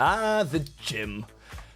Ah, the gym.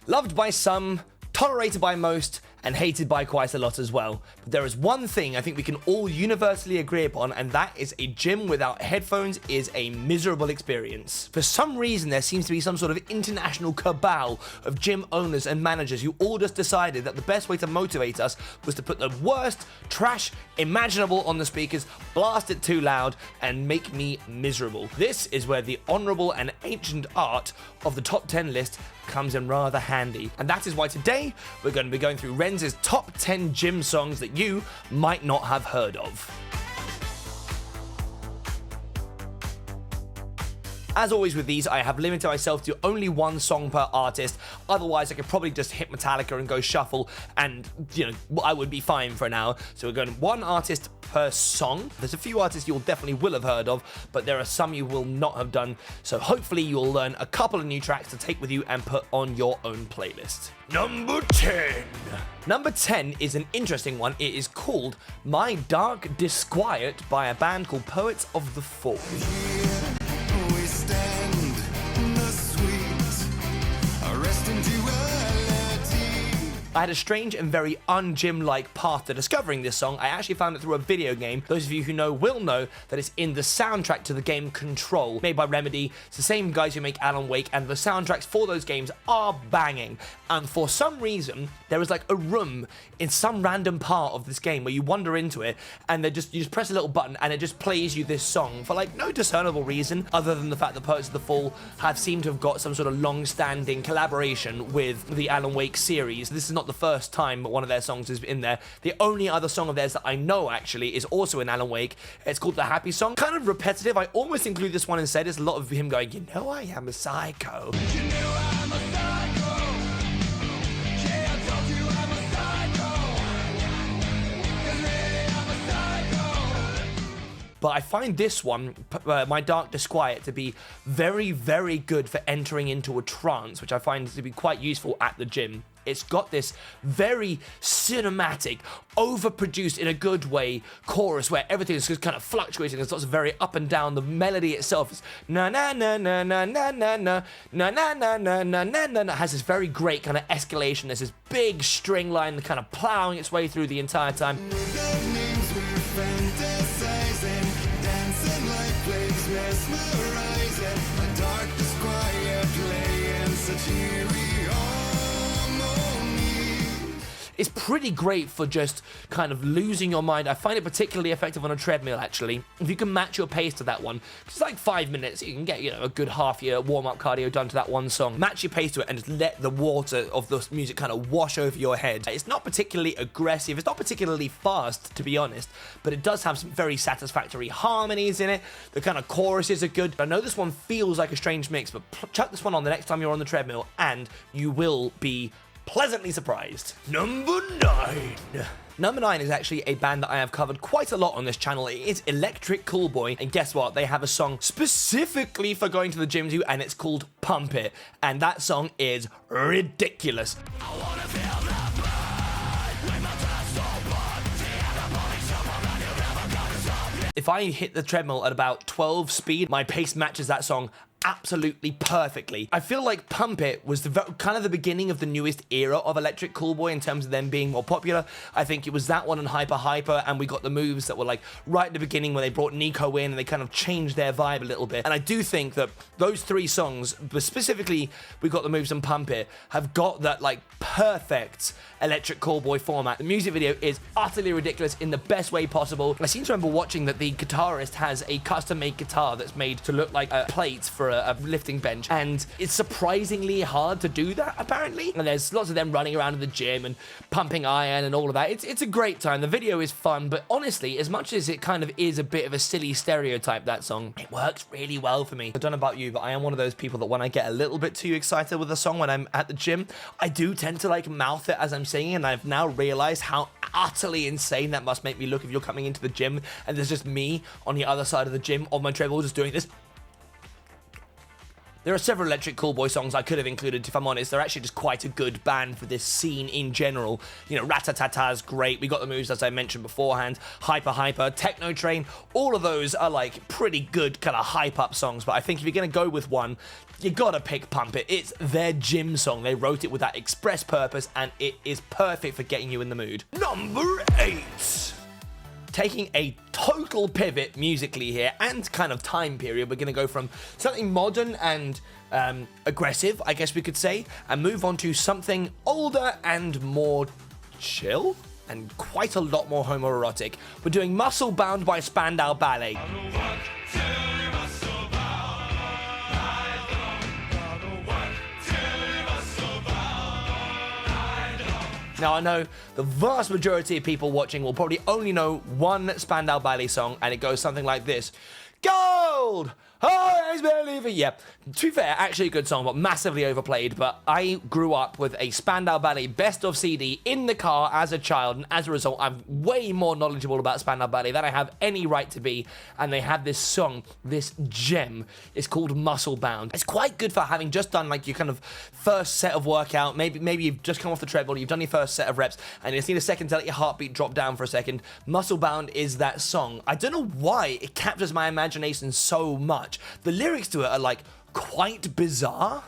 Loved by some, tolerated by most, and hated by quite a lot as well. But there is one thing I think we can all universally agree upon, and that is a gym without headphones is a miserable experience. For some reason, there seems to be some sort of international cabal of gym owners and managers who all just decided that the best way to motivate us was to put the worst trash imaginable on the speakers, blast it too loud, and make me miserable. This is where the honorable and ancient art of the top 10 list comes in rather handy. And that is why today we're going to be going through Renz's top 10 gym songs that you might not have heard of. As always with these, I have limited myself to only one song per artist. Otherwise, I could probably just hit Metallica and go shuffle and, I would be fine for an hour. So we're going one artist per song. There's a few artists you'll definitely will have heard of, but there are some you will not have done. So hopefully you'll learn a couple of new tracks to take with you and put on your own playlist. Number 10. Number 10 is an interesting one. It is called My Dark Disquiet by a band called Poets of the Fall. I had a strange and very un-gym-like path to discovering this song. I actually found it through a video game. Those of you who know will know that it's in the soundtrack to the game Control, made by Remedy. It's the same guys who make Alan Wake, and the soundtracks for those games are banging. And for some reason, there is like a room in some random part of this game where you wander into it, and you just press a little button, and it just plays you this song for like no discernible reason, other than the fact that Poets of the Fall have seemed to have got some sort of long-standing collaboration with the Alan Wake series. This is not the first time one of their songs is in there. The only other song of theirs that I know actually is also in Alan Wake. It's called The Happy Song. Kind of repetitive. I almost include this one instead. There's a lot of him going, you know I am a psycho. You know I'm a psycho. Yeah, I told you I'm a psycho. 'Cause really I'm a psycho. But I find this one, My Dark Disquiet, to be very, very good for entering into a trance, which I find to be quite useful at the gym. It's got this very cinematic, overproduced in a good way chorus where everything is just kind of fluctuating. There's lots of very up and down. The melody itself is na na na na na na na na na na na na na na na. It has this very great kind of escalation. There's this big string line kind of plowing its way through the entire time. It's pretty great for just kind of losing your mind. I find it particularly effective on a treadmill, actually. If you can match your pace to that one, it's like 5 minutes, you can get, a good half-year warm-up cardio done to that one song. Match your pace to it and just let the water of the music kind of wash over your head. It's not particularly aggressive, it's not particularly fast, to be honest, but it does have some very satisfactory harmonies in it. The kind of choruses are good. I know this one feels like a strange mix, but chuck this one on the next time you're on the treadmill and you will be pleasantly surprised. Number 9. Number 9 is actually a band that I have covered quite a lot on this channel. It is Electric Callboy, and guess what? They have a song specifically for going to the gym to, and it's called Pump It, and that song is ridiculous. I wanna feel the burn, when my blood's so burnt, the other body so burnt, you're never gonna stop it. If I hit the treadmill at about 12 speed, my pace matches that song absolutely perfectly. I feel like Pump It was kind of the beginning of the newest era of Electric Callboy in terms of them being more popular. I think it was that one and Hyper Hyper, and we got the moves that were like right at the beginning when they brought Nico in and they kind of changed their vibe a little bit. And I do think that those 3 songs, but specifically We Got the Moves and Pump It, have got that like perfect Electric Callboy format. The music video is utterly ridiculous in the best way possible. I seem to remember watching that the guitarist has a custom-made guitar that's made to look like a plate for a lifting bench, and it's surprisingly hard to do that, apparently. And there's lots of them running around in the gym and pumping iron and all of that. It's a great time. The video is fun, but honestly, as much as it kind of is a bit of a silly stereotype, that song, it works really well for me. I don't know about you, but I am one of those people that when I get a little bit too excited with a song when I'm at the gym, I do tend to like mouth it as I'm singing, and I've now realized how utterly insane that must make me look if you're coming into the gym and there's just me on the other side of the gym on my treadmill just doing this. There are several Electric Callboy songs I could have included, if I'm honest. They're actually just quite a good band for this scene in general. You know, Ratatata's great. We got the moves, as I mentioned beforehand. Hyper Hyper, Techno Train. All of those are like pretty good kind of hype up songs. But I think if you're going to go with one, you gotta pick Pump It. It's their gym song. They wrote it with that express purpose, and it is perfect for getting you in the mood. Number 8. Taking a total pivot musically here and kind of time period, we're going to go from something modern and aggressive, I guess we could say, and move on to something older and more chill and quite a lot more homoerotic. We're doing Muscle Bound by Spandau Ballet. Now, I know the vast majority of people watching will probably only know one Spandau Ballet song, and it goes something like this. Gold! Always believe it. Yeah, to be fair, actually a good song, but massively overplayed. But I grew up with a Spandau Ballet best of CD in the car as a child, and as a result, I'm way more knowledgeable about Spandau Ballet than I have any right to be. And they have this song, this gem. It's called Muscle Bound. It's quite good for having just done like your kind of first set of workout. Maybe you've just come off the treadmill, you've done your first set of reps, and you just need a second to let your heartbeat drop down for a second. Muscle Bound is that song. I don't know why it captures my imagination so much. The lyrics to it are like quite bizarre.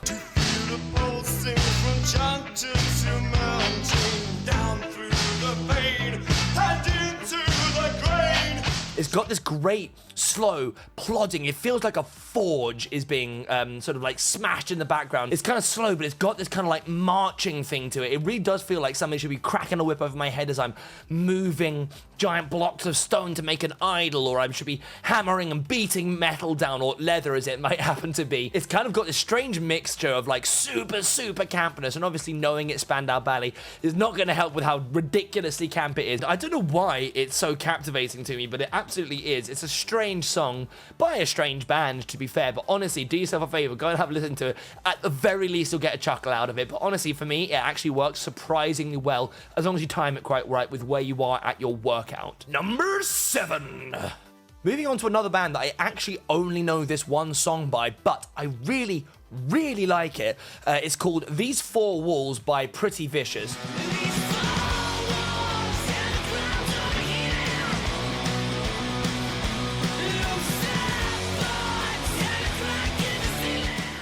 It's got this great, slow, plodding, it feels like a forge is being sort of like smashed in the background. It's kind of slow, but it's got this kind of like marching thing to it. It really does feel like somebody should be cracking a whip over my head as I'm moving giant blocks of stone to make an idol, or I should be hammering and beating metal down, or leather as it might happen to be. It's kind of got this strange mixture of like super campiness, and obviously knowing it's Spandau Ballet is not going to help with how ridiculously camp it is. I don't know why it's so captivating to me, but it absolutely is. It's a strange song by a strange band, to be fair, but honestly, do yourself a favor, go and have a listen to it. At the very least, you'll get a chuckle out of it, but honestly, for me, it actually works surprisingly well, as long as you time it quite right with where you are at your workout. Number 7. Moving on to another band that I actually only know this one song by, but I really like it. It's called These Four Walls by Pretty Vicious.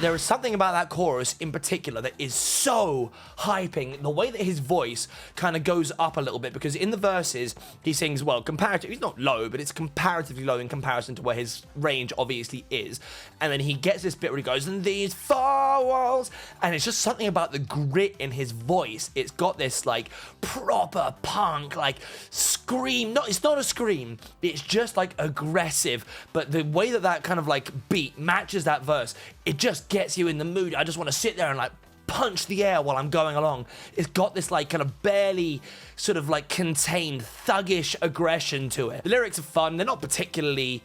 There is something about that chorus in particular that is so hyping. The way that his voice kind of goes up a little bit, because in the verses, he sings, well, comparatively, he's not low, but it's comparatively low in comparison to where his range obviously is. And then he gets this bit where he goes, and these four walls, and it's just something about the grit in his voice. It's got this, like, proper punk, like, scream. No, it's not a scream. It's just, like, aggressive. But the way that that kind of, like, beat matches that verse, it just gets you in the mood. I just want to sit there and like punch the air while I'm going along. It's got this like kind of barely sort of like contained thuggish aggression to it. The lyrics are fun. They're not particularly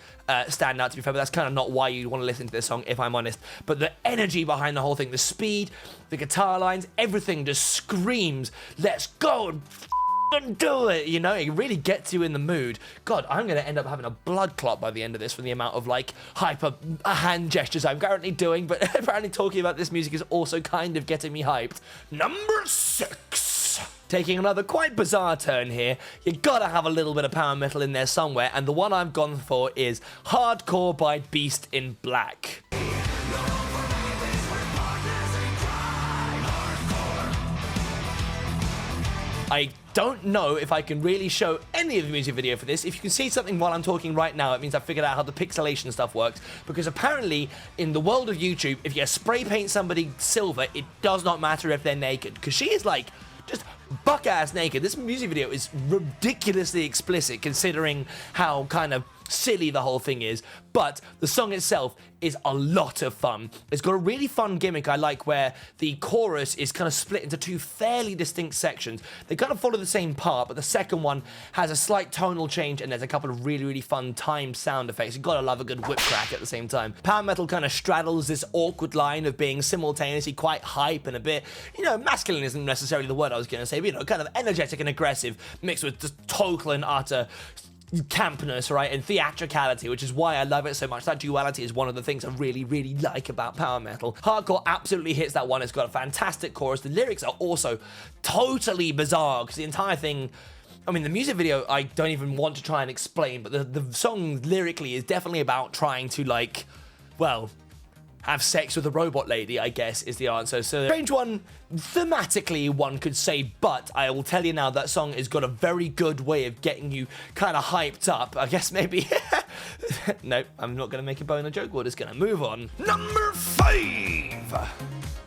stand out, to be fair, but that's kind of not why you want to listen to this song, if I'm honest. But the energy behind the whole thing, the speed, the guitar lines, everything just screams, let's go and do it, you know? It really gets you in the mood. God, I'm going to end up having a blood clot by the end of this from the amount of, like, hyper hand gestures I'm currently doing, but apparently talking about this music is also kind of getting me hyped. Number 6. Taking another quite bizarre turn here, you gotta have a little bit of power metal in there somewhere, and the one I've gone for is Hardcore by Beast in Black. I don't know if I can really show any of the music video for this. If you can see something while I'm talking right now, it means I've figured out how the pixelation stuff works, because apparently in the world of YouTube, if you spray paint somebody silver, it does not matter if they're naked, because she is like just buck-ass naked. This music video is ridiculously explicit considering how kind of silly the whole thing is, but the song itself is a lot of fun. It's got a really fun gimmick I like, where the chorus is kind of split into two fairly distinct sections. They kind of follow the same part, but the second one has a slight tonal change, and there's a couple of really fun timed sound effects. You've got to love a good whip crack at the same time. Power metal kind of straddles this awkward line of being simultaneously quite hype and a bit, you know, masculine isn't necessarily the word I was going to say, but, you know, kind of energetic and aggressive, mixed with just total and utter campness, right, and theatricality, which is why I love it so much. That duality is one of the things I really, really like about power metal. Hardcore absolutely hits that one. It's got a fantastic chorus. The lyrics are also totally bizarre, because the entire thing, I mean, the music video, I don't even want to try and explain, but the song lyrically is definitely about trying to, like, well, have sex with a robot lady, I guess, is the answer. So, strange one, thematically, one could say, but I will tell you now, that song has got a very good way of getting you kind of hyped up. I guess maybe... Nope, I'm not going to make a boner joke. We're just going to move on. Number 5!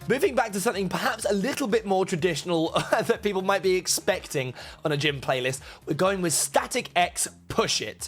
Moving back to something perhaps a little bit more traditional that people might be expecting on a gym playlist, we're going with Static X, Push It.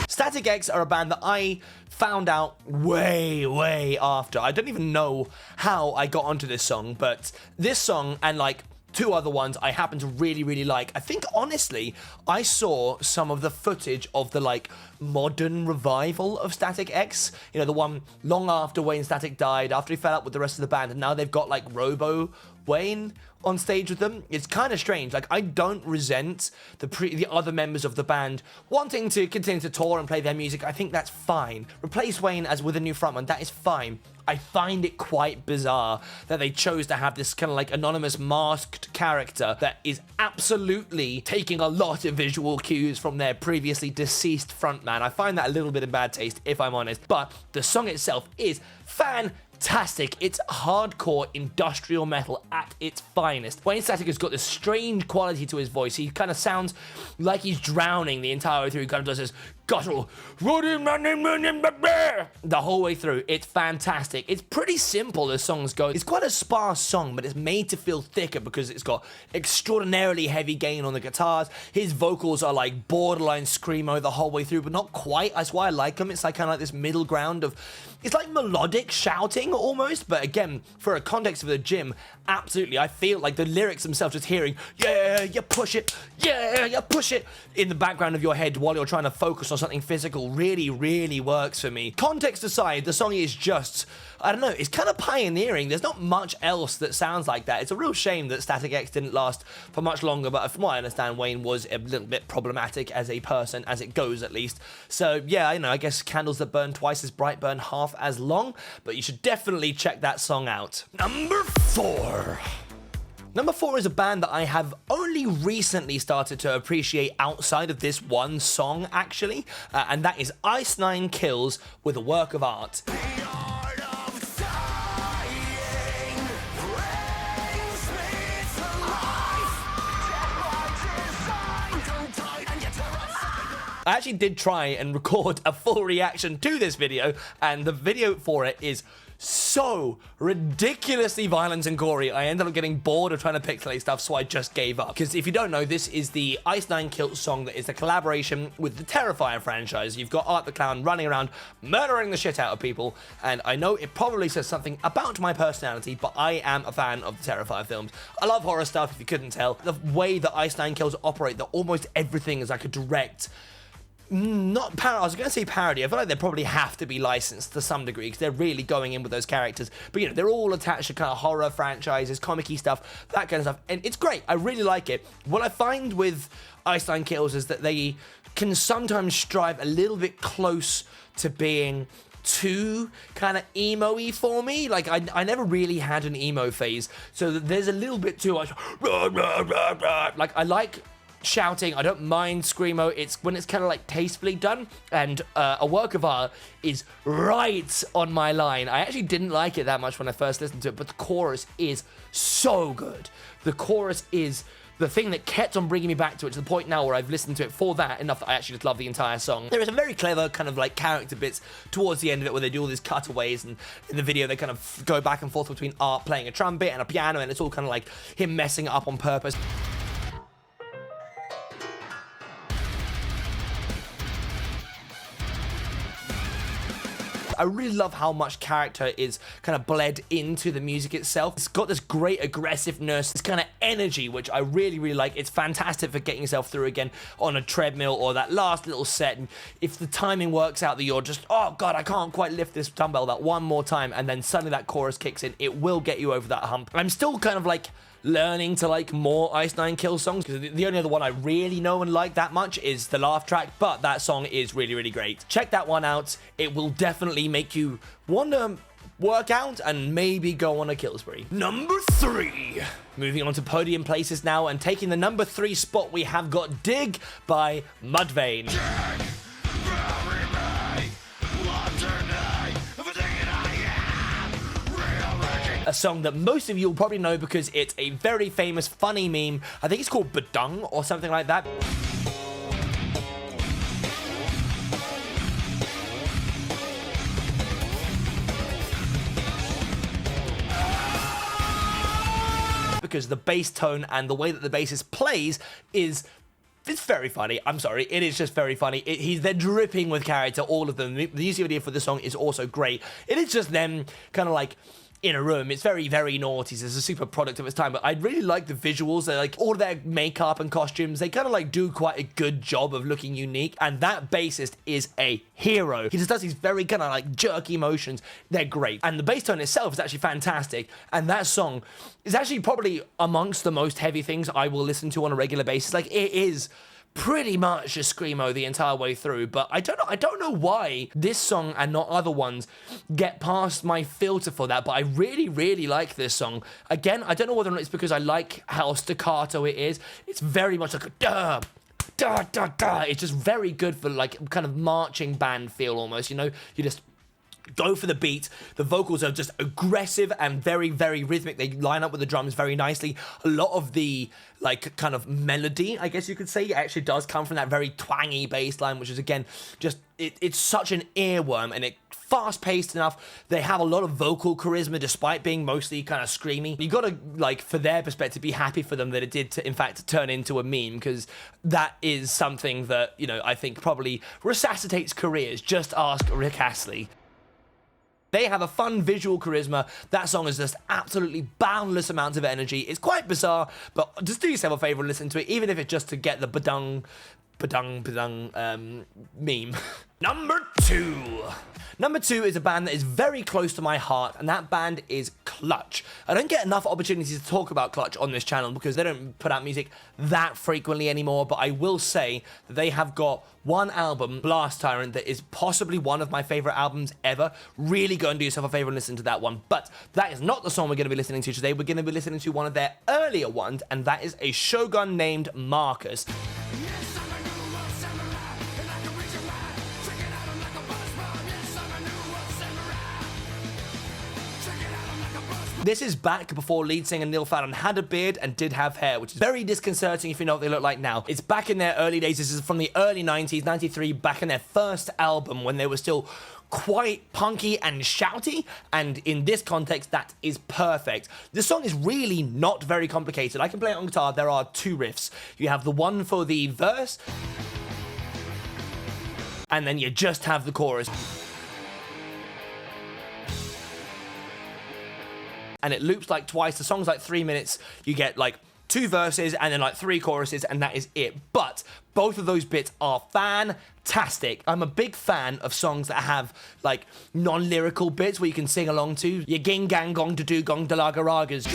Static X are a band that I found out way after. I don't even know how I got onto this song, but this song and like two other ones I happen to really like. I think honestly, I saw some of the footage of the like modern revival of Static X. You know, the one long after Wayne Static died, after he fell out with the rest of the band, and now they've got like Robo Wayne on stage with them. It's kind of strange. Like, I don't resent the other members of the band wanting to continue to tour and play their music. I think that's fine. Replace Wayne as with a new frontman, that is fine. I find it quite bizarre that they chose to have this kind of like anonymous masked character that is absolutely taking a lot of visual cues from their previously deceased frontman. I find that a little bit in bad taste, if I'm honest. But the song itself is fantastic. It's hardcore industrial metal at its finest. Wayne Static has got this strange quality to his voice. He kind of sounds like he's drowning the entire way through. He kind of does this guttural the whole way through. It's fantastic. It's pretty simple as songs go. It's quite a sparse song, but it's made to feel thicker because it's got extraordinarily heavy gain on the guitars. His vocals are like borderline screamo the whole way through, but not quite. That's why I like them. It's like kind of like this middle ground of, it's like melodic shouting almost, but again, for a context of the gym, absolutely. I feel like the lyrics themselves, just hearing, yeah, you push it, yeah, you push it, in the background of your head while you're trying to focus on something physical really works for me. Context aside, the song is just, I don't know, it's kind of pioneering. There's not much else that sounds like that. It's a real shame that Static X didn't last for much longer, but from what I understand, Wayne was a little bit problematic as a person, as it goes at least. So yeah, you know, I guess candles that burn twice as bright burn half as long, but you should definitely check that song out. Number 4. Number 4 is a band that I have only recently started to appreciate outside of this one song, actually, and that is Ice Nine Kills with A Work of Art. I actually did try and record a full reaction to this video, and the video for it is so ridiculously violent and gory. I ended up getting bored of trying to pixelate stuff, so I just gave up. Because if you don't know, this is the Ice Nine Kills song that is a collaboration with the Terrifier franchise. You've got Art the Clown running around murdering the shit out of people, and I know it probably says something about my personality, but I am a fan of the Terrifier films. I love horror stuff, if you couldn't tell. The way that Ice Nine Kills operate, that almost everything is like a direct, not parody, I was going to say parody. I feel like they probably have to be licensed to some degree because they're really going in with those characters. But, you know, they're all attached to kind of horror franchises, comic-y stuff, that kind of stuff. And it's great. I really like it. What I find with Ice Nine Kills is that they can sometimes strive a little bit close to being too kind of emo-y for me. Like, I never really had an emo phase. So there's a little bit too much. Like, I like shouting, I don't mind screamo. It's when it's kind of like tastefully done, and A Work of Art is right on my line. I actually didn't like it that much when I first listened to it, but the chorus is so good. The chorus is the thing that kept on bringing me back to it, to the point now where I've listened to it for that enough that I actually just love the entire song. There is some very clever kind of like character bits towards the end of it where they do all these cutaways, and in the video they kind of go back and forth between Art playing a trumpet and a piano, and it's all kind of like him messing it up on purpose. I really love how much character is kind of bled into the music itself. It's got this great aggressiveness, this kind of energy, which I really, really like. It's fantastic for getting yourself through again on a treadmill or that last little set. And if the timing works out that you're just, oh God, I can't quite lift this dumbbell that one more time, and then suddenly that chorus kicks in, it will get you over that hump. I'm still kind of like learning to like more Ice Nine Kills songs, because the only other one I really know and like that much is the Laugh track, but that song is really, really great. Check that one out. It will definitely make you want to work out and maybe go on a kill spree. Number 3. Moving on to podium places now, and taking the number 3 spot, we have got Dig by Mudvayne. A song that most of you will probably know because it's a very famous, funny meme. I think it's called Badung or something like that. Because the bass tone and the way that the bassist plays it's very funny. I'm sorry. It is just very funny. They're dripping with character, all of them. The music video for the song is also great. It is just them kind of like in a room. It's very, very naughty. It's a super product of its time, but I really like the visuals. They like all of their makeup and costumes. They kind of like do quite a good job of looking unique, and that bassist is a hero. He just does these very kind of like jerky motions. They're great, and the bass tone itself is actually fantastic, and that song is actually probably amongst the most heavy things I will listen to on a regular basis. Like, it is pretty much a screamo the entire way through, but I don't know why this song and not other ones get past my filter for that, but I really, really like this song. Again, I don't know whether or not it's because I like how staccato it is. It's very much like a da, da, da, da. It's just very good for like kind of marching band feel almost, you know? You just go for the beat. The vocals are just aggressive and very, very rhythmic. They line up with the drums very nicely. A lot of the like kind of melody, I guess you could say, actually does come from that very twangy bass line, which is again just it's such an earworm, and it fast-paced enough. They have a lot of vocal charisma despite being mostly kind of screamy. You gotta, like, for their perspective, be happy for them that it did in fact turn into a meme, because that is something that, you know, I think probably resuscitates careers. Just ask Rick Astley. They have a fun visual charisma. That song is just absolutely boundless amounts of energy. It's quite bizarre, but just do yourself a favor and listen to it, even if it's just to get the badung meme. Number 2. Number 2 is a band that is very close to my heart, and that band is Clutch. I don't get enough opportunities to talk about Clutch on this channel because they don't put out music that frequently anymore, but I will say that they have got one album, Blast Tyrant, that is possibly one of my favorite albums ever. Really go and do yourself a favor and listen to that one. But that is not the song we're going to be listening to today. We're going to be listening to one of their earlier ones, and that is a Shogun named Marcus. This is back before lead singer Neil Fallon had a beard and did have hair, which is very disconcerting if you know what they look like now. It's back in their early days. This is from the early 90s, 93, back in their first album when they were still quite punky and shouty, and in this context, that is perfect. The song is really not very complicated. I can play it on guitar. There are 2 riffs. You have the one for the verse, and then you just have the chorus. And it loops like twice. The song's like 3 minutes. You get like 2 verses and then like 3 choruses, and that is it. But both of those bits are fantastic. I'm a big fan of songs that have like non-lyrical bits where you can sing along to. Your ging gang gong to do gong dalaga ragas.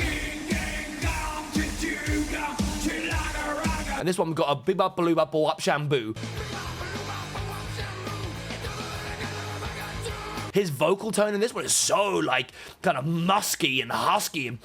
And this one we've got a bibba baloo bubble up shamboo. His vocal tone in this one is so, like, kind of musky and husky. And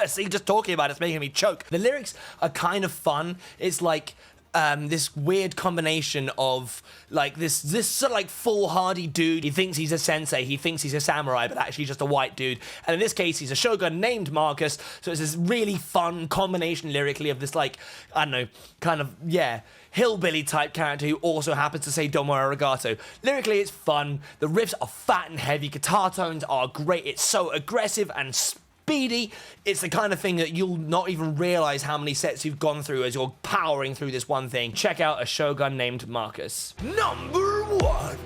see, just talking about it's making me choke. The lyrics are kind of fun. It's like this weird combination of, like, this sort of, like, foolhardy dude. He thinks he's a sensei. He thinks he's a samurai, but actually just a white dude. And in this case, he's a shogun named Marcus. So it's this really fun combination lyrically of this, like, I don't know, kind of, yeah, hillbilly type character who also happens to say domo arigato. Lyrically, it's fun. The riffs are fat and heavy. Guitar tones are great. It's so aggressive and speedy. It's the kind of thing that you'll not even realize how many sets you've gone through as you're powering through this one thing. Check out A Shogun Named Marcus. Number 1.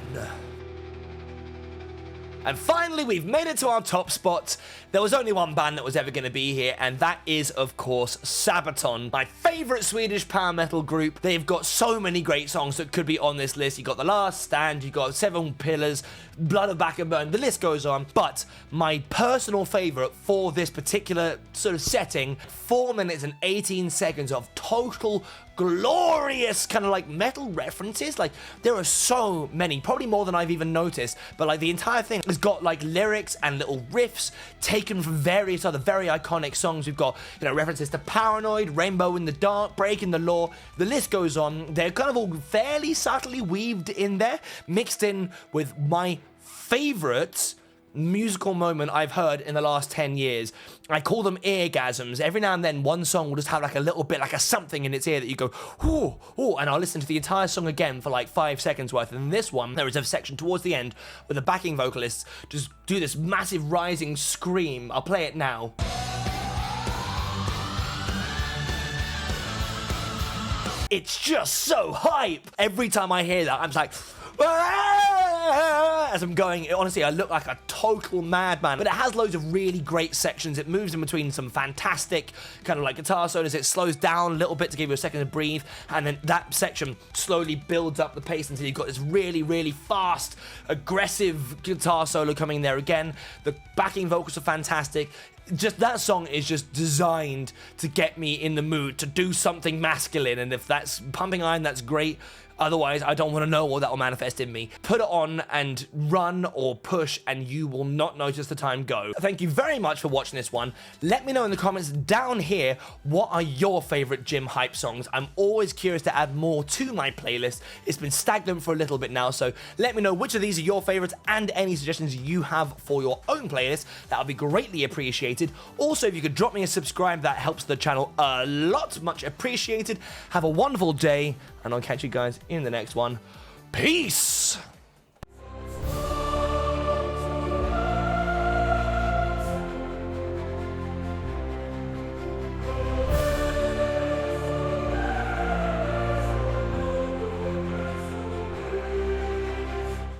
And finally, we've made it to our top spot. There was only one band that was ever going to be here, and that is, of course, Sabaton, my favorite Swedish power metal group. They've got so many great songs that could be on this list. You got The Last Stand, you got Seven Pillars, Blood of Bakenburn, the list goes on. But my personal favorite for this particular sort of setting, 4 minutes and 18 seconds of total glorious kind of like metal references. Like, there are so many, probably more than I've even noticed, but like the entire thing has got like lyrics and little riffs taken from various other very iconic songs. We've got, you know, references to Paranoid, Rainbow in the Dark, Breaking the Law, the list goes on. They're kind of all fairly subtly weaved in there, mixed in with my favorite musical moment I've heard in the last 10 years. I call them eargasms. Every now and then one song will just have like a little bit, like a something in its ear that you go, ooh, ooh, and I'll listen to the entire song again for like 5 seconds worth. And in this one, there is a section towards the end where the backing vocalists just do this massive rising scream. I'll play it now. It's just so hype. Every time I hear that, I'm just like, as I'm going, honestly, I look like a total madman, but it has loads of really great sections. It moves in between some fantastic kind of like guitar solos. It slows down a little bit to give you a second to breathe, and then that section slowly builds up the pace until you've got this really, really fast, aggressive guitar solo coming in there again. The backing vocals are fantastic. Just that song is just designed to get me in the mood to do something masculine, and if that's pumping iron, that's great. Otherwise, I don't want to know what that will manifest in me. Put it on and run or push, and you will not notice the time go. Thank you very much for watching this one. Let me know in the comments down here, what are your favorite gym hype songs? I'm always curious to add more to my playlist. It's been stagnant for a little bit now, so let me know which of these are your favorites and any suggestions you have for your own playlist. That would be greatly appreciated. Also, if you could drop me a subscribe, that helps the channel a lot. Much appreciated. Have a wonderful day, and I'll catch you guys in the next one. Peace!